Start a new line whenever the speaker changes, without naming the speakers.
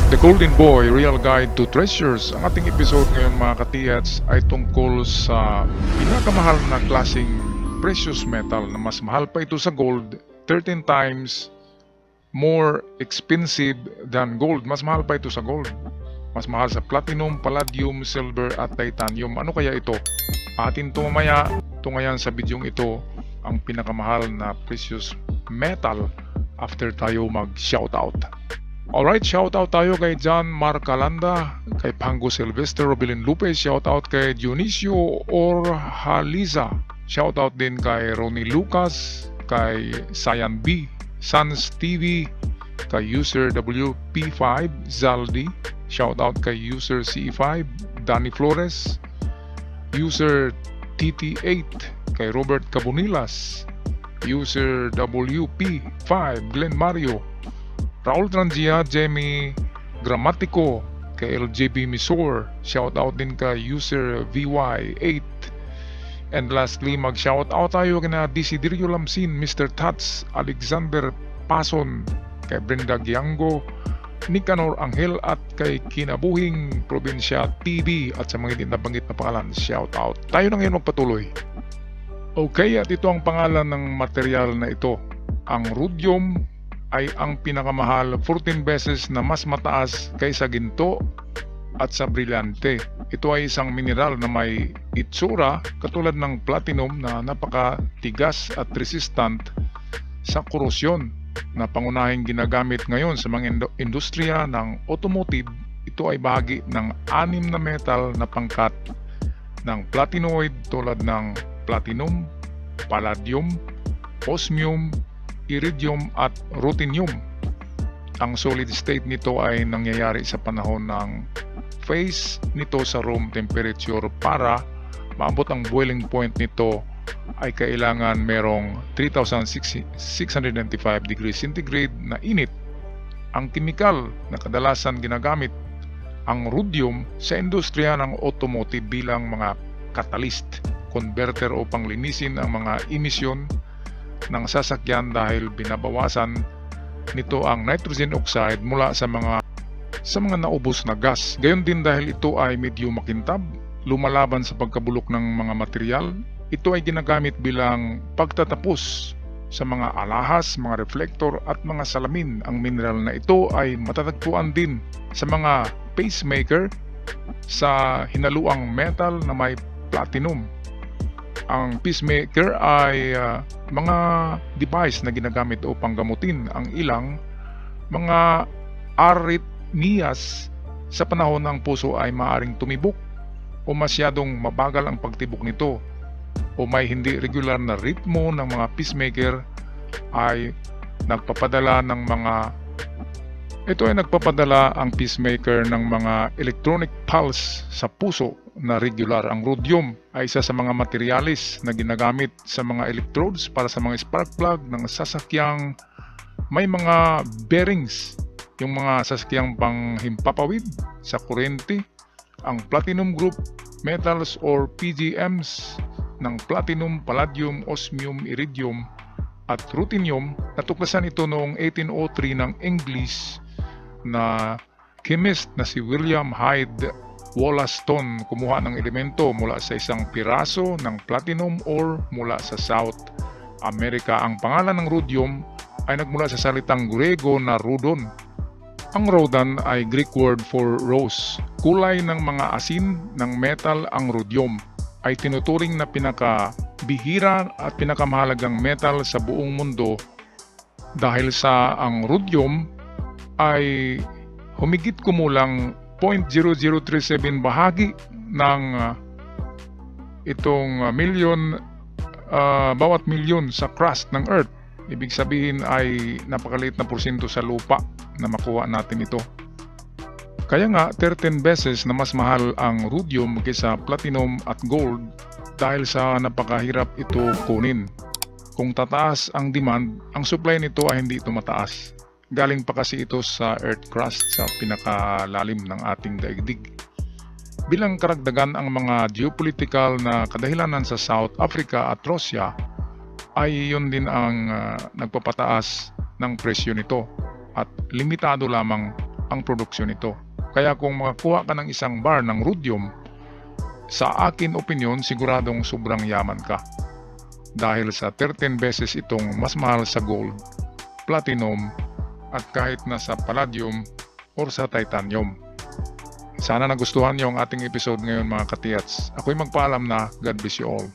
The Golden Boy, Real Guide to Treasures. Ang ating episode ngayon mga katiyats ay tungkol sa pinakamahal na klaseng precious metal na mas mahal pa ito sa gold, 13 times more expensive than gold. Mas mahal pa ito sa gold. Mas mahal sa platinum, palladium, silver at titanium. Ano kaya ito? Atin ito mamaya, tungayan sa bidyong ito ang pinakamahal na precious metal after tayo mag-shoutout. Alright, shoutout tayo kay John Marcalanda, kay Pango Silvestre, Robilin Lupe, shoutout kay Dionisio Orhaliza, shoutout din kay Ronnie Lucas, kay Sayan B, Sans TV, kay user WP5 Zaldi, shoutout kay user CE5 Danny Flores, user TT8 kay Robert Cabonilas, user WP5 Glenn Mario, Raul Trangia, Jamie Gramatico, kay LJB Misor, shoutout din kay user VY8. And lastly, mag-shoutout tayo kina Desiderio Lamsin, Mr. Tats, Alexander Pason, kay Brenda Giango, Nicanor Angel at kay Kinabuhing Probinsya TV at sa mga hindi nabanggit na pangalan, shoutout. Tayo na ngayon magpatuloy. Okay, at ito ang pangalan ng material na ito. Ang rhodium ay ang pinakamahal 14 beses na mas mataas kaysa ginto at sa brilyante. Ito ay isang mineral na may itsura katulad ng platinum na napakatigas at resistant sa korosyon na pangunahing ginagamit ngayon sa mga industriya ng automotive. Ito ay bahagi ng 6 na metal na pangkat ng platinoid tulad ng platinum, palladium, osmium, iridium at ruthenium. Ang solid state nito ay nangyayari sa panahon ng phase nito sa room temperature. Para maabot ang boiling point nito ay kailangan merong 3,695 degrees centigrade na init. Ang kimikal na kadalasan ginagamit ang rhodium sa industriya ng automotive bilang mga catalyst, converter o panglinisin ang mga emisyon ng sasakyan dahil binabawasan nito ang nitrogen oxide mula sa mga naubos na gas. Gayon din dahil ito ay medyo makintab, lumalaban sa pagkabulok ng mga material, ito ay ginagamit bilang pagtatapos sa mga alahas, mga reflector at mga salamin. Ang mineral na ito ay matatagpuan din sa mga pacemaker sa hinaluang metal na may platinum. Ang pacemaker ay mga device na ginagamit upang gamutin ang ilang mga arrhythmias. Sa panahon ng puso ay maaaring tumibok o masyadong mabagal ang pagtibok nito o may hindi regular na ritmo ng mga pacemaker ay nagpapadala ang pacemaker ng mga electronic pulse sa puso na regular. Ang rhodium ay isa sa mga materialis na ginagamit sa mga electrodes para sa mga spark plug ng sasakyang may mga bearings, yung mga sasakyang panghimpapawid sa kuryente. Ang platinum group metals or PGMs ng platinum, palladium, osmium, iridium at ruthenium, natuklasan ito noong 1803 ng English na chemist na si William Hyde Wollaston. Kumuha ng elemento mula sa isang piraso ng platinum ore mula sa South America. Ang pangalan ng rhodium ay nagmula sa salitang Grego na rhodon. Ang rhodan ay Greek word for rose. Kulay ng mga asin ng metal. Ang rhodium ay tinuturing na pinakabihira at pinakamahalagang metal sa buong mundo dahil sa ang rhodium ay humigit kumulang 0.0037 bahagi ng itong bawat milyon sa crust ng Earth. Ibig sabihin ay napakaliit na porsyento sa lupa na makuha natin ito. Kaya nga 13 beses na mas mahal ang rhodium kaysa platinum at gold dahil sa napakahirap ito kunin. Kung tataas ang demand, ang supply nito ay hindi ito mataas. Galing pa kasi ito sa earth crust sa pinakalalim ng ating daigdig. Bilang karagdagan, ang mga geopolitical na kadahilanan sa South Africa at Russia ay yun din ang nagpapataas ng presyo nito at limitado lamang ang produksyon nito. Kaya kung makakuha ka ng isang bar ng rhodium, sa akin opinyon siguradong sobrang yaman ka. Dahil sa 13 beses itong mas mahal sa gold, platinum, at kahit na sa palladium or sa titanium. Sana nagustuhan niyo ang ating episode ngayon mga katiyats. Ako'y magpaalam na. God bless you all.